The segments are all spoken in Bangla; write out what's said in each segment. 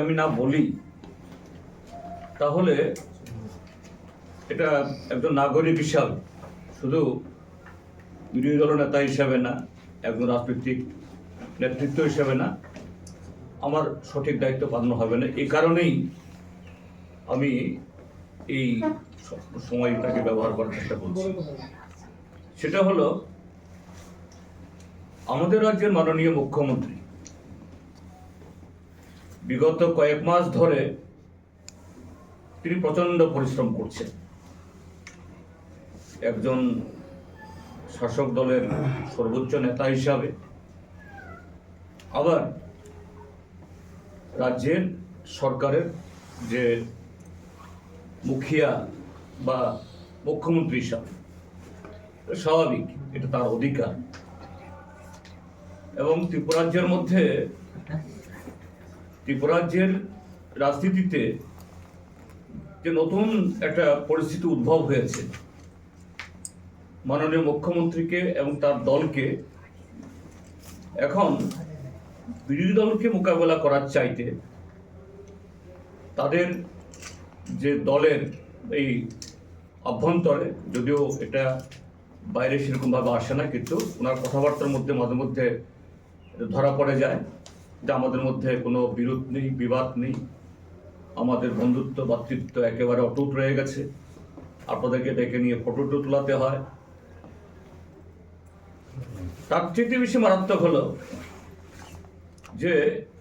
আমি না বলি তাহলে এটা একজন নাগরিক হিসাবে, শুধু বিরোধী দল নেতা হিসাবে না, একজন রাজনৈতিক নেতৃত্ব হিসাবে না, আমার সঠিক দায়িত্ব পালন হবে না। এই কারণেই আমি এই সময়টাকে ব্যবহার করার চেষ্টা করছি। সেটা হলো, আমাদের রাজ্যের মাননীয় মুখ্যমন্ত্রী বিগত কয়েক মাস ধরে তিনি প্রচন্ড পরিশ্রম করছেন। একজন শাসক দলের সর্বোচ্চ নেতা হিসাবে, আবার রাজ্যের সরকারের যে মুখিয়া বা মুখ্যমন্ত্রী হিসাবে, স্বাভাবিক, এটা তার অধিকার। এবং ত্রিপুরাজ্যের রাজনীতিতে যে নতুন একটা পরিস্থিতি উদ্ভব হয়েছে, মাননীয় মুখ্যমন্ত্রীকে এবং তার দলকে এখন বিরোধী দলকে মোকাবেলা করার চাইতে তাদের যে দলের এই অভ্যন্তরে, যদিও এটা বাইরে সেরকমভাবে আসে না, কিন্তু ওনার কথাবার্তার মধ্যে মাঝে মধ্যে ধরা পড়ে যায় যে আমাদের মধ্যে কোনো বিরোধ নেই, বিবাদ নেই, আমাদের বন্ধুত্ব ভ্রাতৃত্ব একেবারে অটুট রয়ে গেছে, আপনাদেরকে ডেকে নিয়ে ফটো তোলাতে হয়। তার চেয়ে বেশি মারাত্মক হলো যে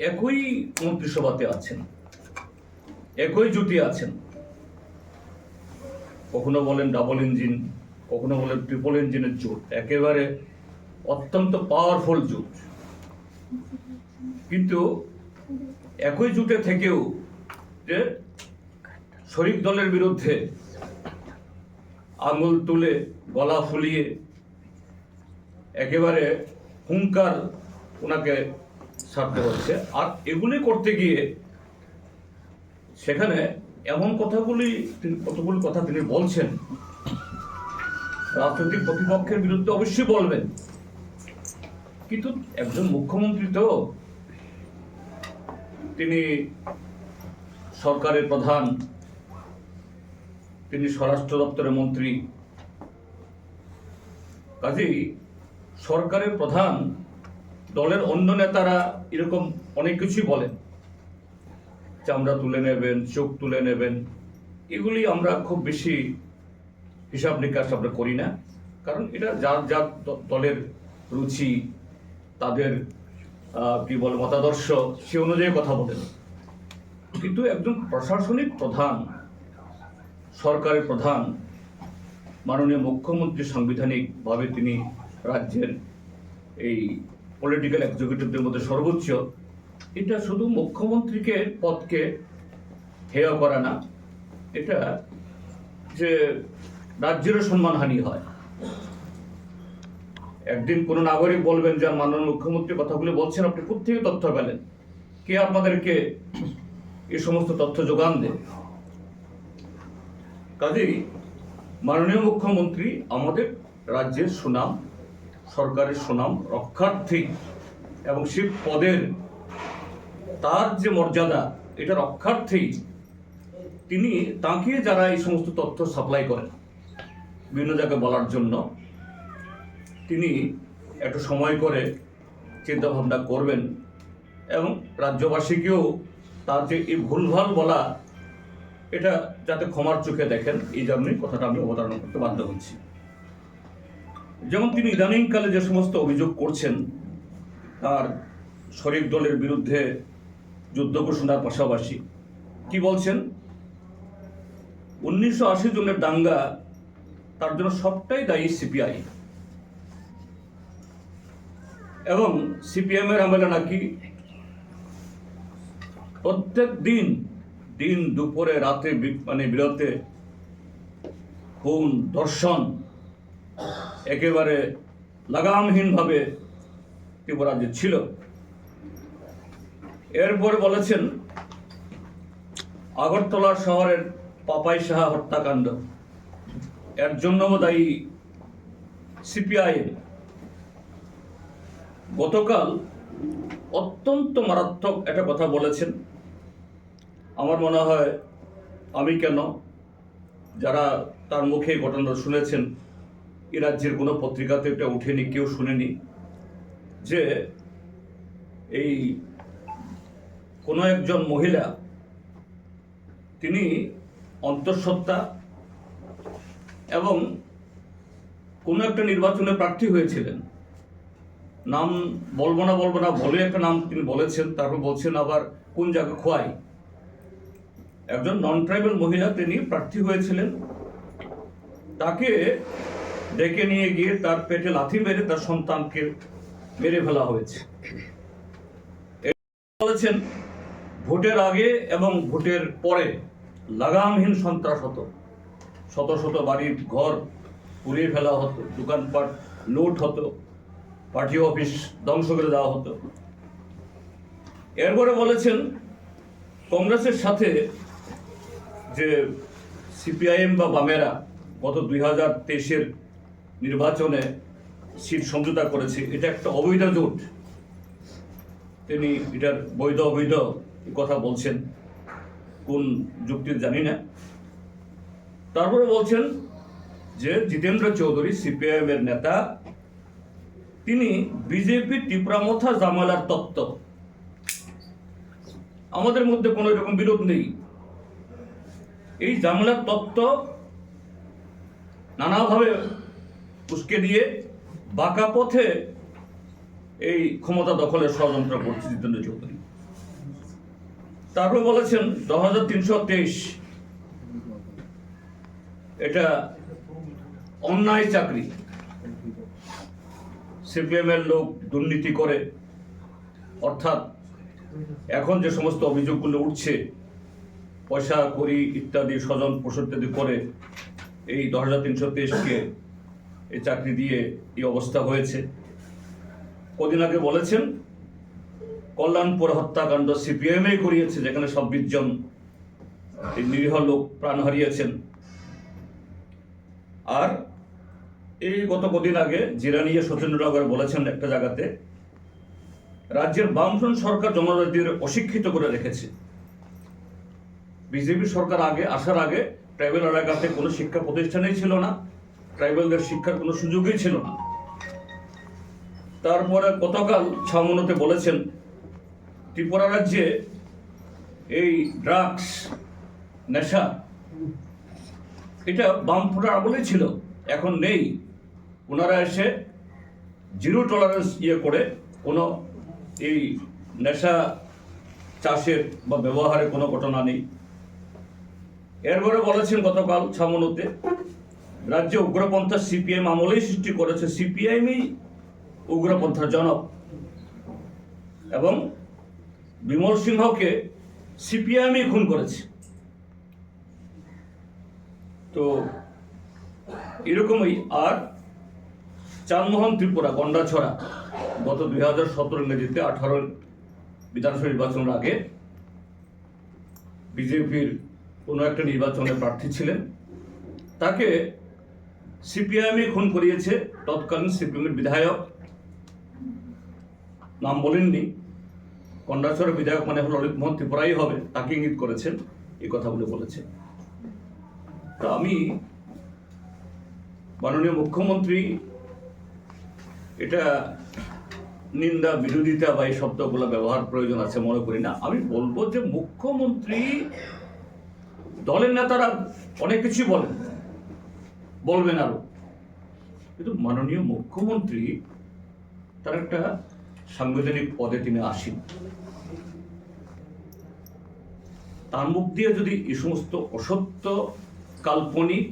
একই মন্ত্রিসভাতে আছেন, একই জুটি আছেন, কখনো বলেন ডাবল ইঞ্জিন, কখনো বলেন ট্রিপল ইঞ্জিনের জোট, একেবারে অত্যন্ত পাওয়ারফুল জোট। কিন্তু একই জোটে থেকেও যে শরিক দলের বিরুদ্ধে আঙুল তুলে গলা ফুলিয়ে একেবারে হুঙ্কার ওনাকে ছাড়তে হচ্ছে। আর এগুলি করতে গিয়ে সেখানে এমন কতগুলি কথা তিনি বলছেন, রাজনৈতিক প্রতিপক্ষের বিরুদ্ধে অবশ্যই বলবেন, কিন্তু একজন মুখ্যমন্ত্রী তো, তিনি সরকারের প্রধান, তিনি স্বরাষ্ট্র দপ্তরের মন্ত্রী। কাজেই সরকারের প্রধান, দলের অন্য নেতারা এরকম অনেক কিছুই বলেন, চামড়া তুলে নেবেন, চোখ তুলে নেবেন, এগুলি আমরা খুব বেশি হিসাব নিকাশ আমরা করি না, কারণ এটা যার যার দলের রুচি, তাদের কি বলে মতাদর্শ, সে অনুযায়ী কথা বলেন। কিন্তু একজন প্রশাসনিক প্রধান, সরকারের প্রধান, মাননীয় মুখ্যমন্ত্রী সাংবিধানিকভাবে তিনি রাজ্যের এই পলিটিক্যাল এক্সিকিউটিভদের মধ্যে সর্বোচ্চ, এটা শুধু মুখ্যমন্ত্রীকে পদকে হেয় করা না, এটা যে রাজ্যেরও সম্মানহানি হয়। একদিন কোনো নাগরিক বলবেন যে মাননীয় মুখ্যমন্ত্রী কথাগুলি বলছেন, আপনি কোত্থেকে তথ্য পেলেন, কে আপনাদেরকে এই সমস্ত তথ্য যোগান দেন? কাজেই মাননীয় মুখ্যমন্ত্রী আমাদের রাজ্যের সুনাম, সরকারের সুনাম রক্ষার্থী এবং সে পদের তার যে মর্যাদা, এটা রক্ষার্থী তিনি, তাকে যারা এই সমস্ত তথ্য সাপ্লাই করেন বিভিন্ন জায়গায় বলার জন্য, তিনি একটু সময় করে চিন্তা ভাবনা করবেন এবং রাজ্যবাসীকেও তার যে এই ভুলভাল বলা, এটা যাতে ক্ষমার চোখে দেখেন, এই জন্যই কথাটা আমি অবতারণা করতে বাধ্য হচ্ছি। যেমন তিনি ইদানিংকালে যে সমস্ত অভিযোগ করছেন, তার শরিক দলের বিরুদ্ধে যুদ্ধ ঘোষণার পাশাপাশি কি বলছেন, 1980 জনের দাঙ্গা, তার জন্য সবটাই দায়ী সিপিআই, এবং সিপিএম এর আমলে নাকি প্রত্যেক দিন দুপুরে রাতে বিরতে খুন, ধর্ষণ একেবারে লাগামহীনভাবে ত্রিপুরাজ্যে ছিল। এরপর বলেছেন আগরতলা শহরের পাপাই সাহা হত্যাকাণ্ড, এর জন্যও দায়ী সিপিআইএম। গতকাল অত্যন্ত মারাত্মক একটা কথা বলেছেন আমার মনে হয় আমি কেন, যারা তার মুখে এই ঘটনা শুনেছেন, এ রাজ্যের কোনো পত্রিকাতে এটা উঠেনি, কেউ শুনেনি যে এই কোনো একজন মহিলা তিনি অন্তঃসত্ত্বা এবং কোনো একটা নির্বাচনে প্রার্থী হয়েছিলেন। নাম বলবো না বলে একটা নাম তিনি বলেছেন, তারপর বলছেন আবার কোন জায়গা খোয়াই। একজন নন ট্রাইবাল মহিলা তিনি প্রার্থী হয়েছিলেন, তাকে ডেকে নিয়ে গিয়ে তার পেটে লাথি মেরে তার সন্তানকে মেরে ফেলা হয়েছে। বলেছেন ভোটের আগে এবং ভোটের পরে লাগামহীন সন্ত্রাস হতো, শত শত বাড়ির ঘর পুড়িয়ে ফেলা হতো, দোকানপাট লুট হতো, পার্টি অফিস ধ্বংস করে দেওয়া হতো। এরপরে বলেছেন কংগ্রেসের সাথে যে সিপিআইএম বা বামেরা গত 2023-এর নির্বাচনে সিট সমঝোতা করেছে, এটা একটা অবৈধ জোট। তিনি এটার বৈধ অবৈধ কথা বলছেন, কোন যুক্তি জানি না। তারপরে বলছেন যে জিতেন্দ্র চৌধুরী সিপিআইএম এর নেতা, তিনি বিজেপি টিপরামথা জামালার তত্ত্ব। আমাদের মধ্যে কোনো রকম বিরোধ নেই। এই জামালার তত্ত্ব নানাভাবে উস্কে দিয়ে বাঁকা পথে এই ক্ষমতা দখলের ষড়যন্ত্র করছে জিতেন্দ্র চৌধুরী। তারপর বলেছেন 2323 এটা অন্যায় চাকরি, সিপিএম এর লোক দুর্নীতি করে, অর্থাৎ এখন যে সমস্ত অভিযোগগুলো উঠছে পয়সা করি ইত্যাদি স্বজন পোষণ ইত্যাদি করে এই 2323-কে এই চাকরি দিয়ে এই অবস্থা হয়েছে। কদিন আগে বলেছেন কল্যাণপুর হত্যাকাণ্ড সিপিএমই করিয়েছে, যেখানে 26 জন এই নিরীহ লোক প্রাণ হারিয়েছেন। আর এই গত কদিন আগে জিরানিয়া সত্যেন্দ্রনগর বলেছেন একটা জায়গাতে রাজ্যের বামফ্রন্ট সরকার জনজাতিদের অশিক্ষিত করে রেখেছে। বিজেপি সরকার আসার আগে ট্রাইবেল এলাকাতে কোনো শিক্ষা প্রতিষ্ঠানই ছিল না, ট্রাইবেলদের শিক্ষার কোনো সুযোগই ছিল না। তারপরে গতকাল ছামনুতে বলেছেন ত্রিপুরা রাজ্যে এই ড্রাগস নেশা এটা বামফ্রন্টের আমলেই ছিল, এখন নেই। ওনারা এসে জিরো টলারেন্স করে কোনো এই নেশা চাষের বা ব্যবহারের কোনো ঘটনা নেই। এরপরে বলেছেন গতকাল ছামনুতে রাজ্যে উগ্রপন্থা সিপিএম আমলেই সৃষ্টি করেছে, সিপিআইএমই উগ্রপন্থার জনক, এবং বিমল সিংহকে সিপিআইএমই খুন করেছে। তো এরকমই। আর চাঁদমোহন ত্রিপুরা গন্ডাছড়া গত 2017 ইংরেজিতে 18 বিধানসভা নির্বাচনের আগে বিজেপির কোনো একটা নির্বাচনে প্রার্থী ছিলেন, তাকে সিপিআইএমই খুন করিয়েছে। তৎকালীন সিপিএমের বিধায়ক, নাম বলেননি, গন্ডাছড়ার বিধায়ক মানে হল ললিত মোহন ত্রিপুরাই হবে, তাকে ইঙ্গিত করেছেন, এই কথাগুলো বলেছেন। তো আমি মাননীয় মুখ্যমন্ত্রী এটা নিন্দা বিরোধিতা বা এই শব্দগুলো ব্যবহার প্রয়োজন আছে মনে করি না। আমি বলবো যে মুখ্যমন্ত্রী, দলের নেতারা অনেক কিছুই বলবেন আরো, কিন্তু মাননীয় মুখ্যমন্ত্রী তার একটা সাংবিধানিক পদে তিনি আসেন, তার মুখ দিয়ে যদি এই সমস্ত অসত্য, কাল্পনিক,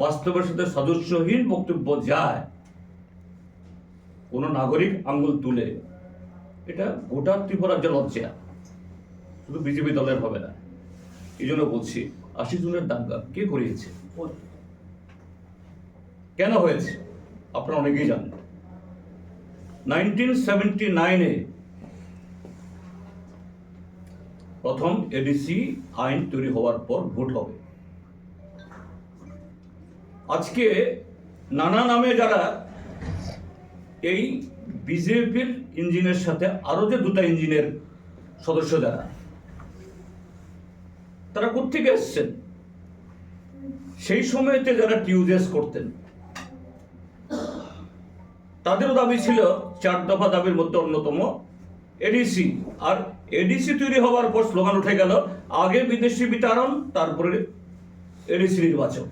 বাস্তবের সাথে সাদৃশ্যহীন বক্তব্য যায়, কোন নাগরিক আঙ্গুল তুলে, এটা গোটা ত্রিপুরা রাজ্যের লজ্জা, শুধু বিজেপি দলের হবে না। এই জন্য বলছি 80 জনের দাঙ্গা কে করিয়েছে, কেন হয়েছে, আপনারা অনেকেই জানেন। 1979-এ প্রথম এডিসি আইন তৈরি হওয়ার পর ভোট হবে। আজকে নানা নামে যারা এই বিজেপির ইঞ্জিনের সাথে আরো যে দুটা ইঞ্জিনের সদস্য যারা, তারা কোত্থেকে এসছেন? সেই সময়তে যারা টিউজেস করতেন তাদেরও দাবি ছিল 4 দফা দাবির মধ্যে অন্যতম এডিসি। আর এডিসি তৈরি হওয়ার পর স্লোগান উঠে গেল, আগে বিদেশি বিতাড়ন, তারপরে এডিসি নির্বাচন।